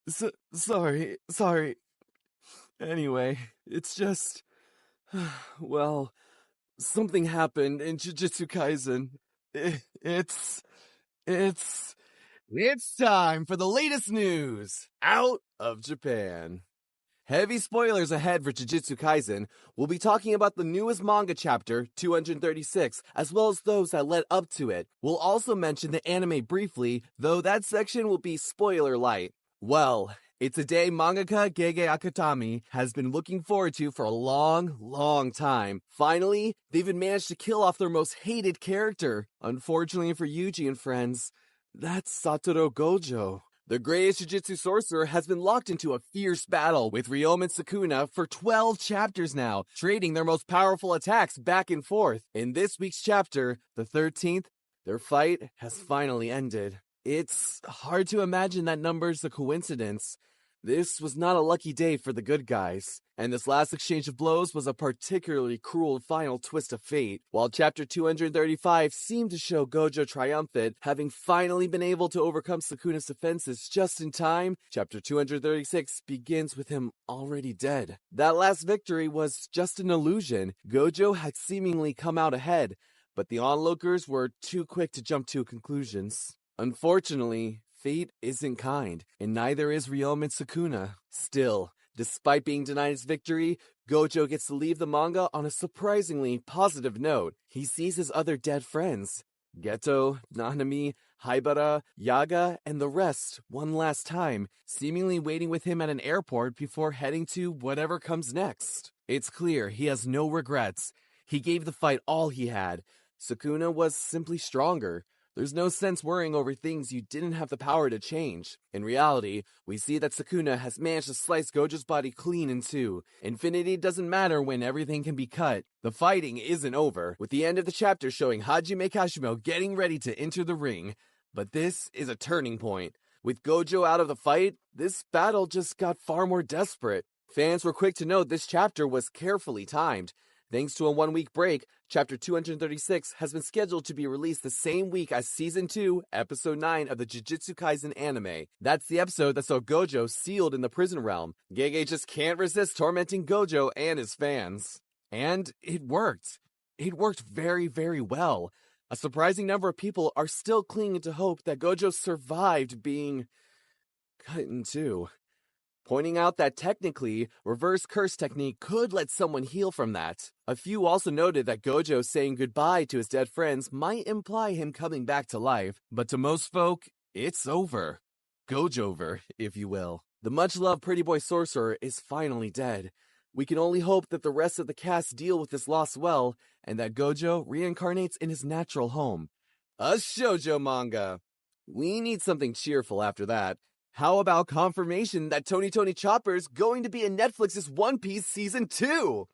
Sorry. Anyway, it's just, well, something happened in Jujutsu Kaisen. It's, it's, it's time for the latest news out of Japan. Heavy spoilers ahead for Jujutsu Kaisen. We'll be talking about the newest manga chapter, 236, as well as those that led up to it. We'll also mention the anime briefly, though that section will be spoiler light. Well, it's a day mangaka Gege Akutami has been looking forward to for a long time. Finally, they've even managed to kill off their most hated character. Unfortunately for Yuji and friends, that's Satoru Gojo. The greatest Jujutsu sorcerer has been locked into a fierce battle with Ryoma and Sukuna for 12 chapters now, trading their most powerful attacks back and forth. In this week's chapter, the 13th, their fight has finally ended. It's hard to imagine that number's a coincidence. This was not a lucky day for the good guys, and this last exchange of blows was a particularly cruel final twist of fate. While chapter 235 seemed to show Gojo triumphant, having finally been able to overcome Sukuna's defenses just in time, chapter 236 begins with him already dead. That last victory was just an illusion. Gojo had seemingly come out ahead, but the onlookers were too quick to jump to conclusions. Unfortunately, fate isn't kind, and neither is Ryoma and Sukuna. Still, despite being denied his victory, Gojo gets to leave the manga on a surprisingly positive note. He sees his other dead friends, Geto, Nanami, Haibara, Yaga, and the rest one last time, seemingly waiting with him at an airport before heading to whatever comes next. It's clear he has no regrets. He gave the fight all he had. Sukuna was simply stronger. There's no sense worrying over things you didn't have the power to change. In reality, we see that Sukuna has managed to slice Gojo's body clean in two. Infinity doesn't matter when everything can be cut. The fighting isn't over, with the end of the chapter showing Hajime Kashimo getting ready to enter the ring. But this is a turning point. With Gojo out of the fight, this battle just got far more desperate. Fans were quick to note this chapter was carefully timed. Thanks to a 1-week break, Chapter 236 has been scheduled to be released the same week as Season 2, Episode 9 of the Jujutsu Kaisen anime. That's the episode that saw Gojo sealed in the prison realm. Gege just can't resist tormenting Gojo and his fans. And it worked. It worked very well. A surprising number of people are still clinging to hope that Gojo survived being cut in two, pointing out that technically, reverse curse technique could let someone heal from that. A few also noted that Gojo saying goodbye to his dead friends might imply him coming back to life, but to most folk, it's over. Gojover, if you will. The much-loved pretty boy sorcerer is finally dead. We can only hope that the rest of the cast deal with this loss well, and that Gojo reincarnates in his natural home. A shoujo manga! We need something cheerful after that. How about confirmation that Tony Chopper's going to be in Netflix's One Piece Season 2?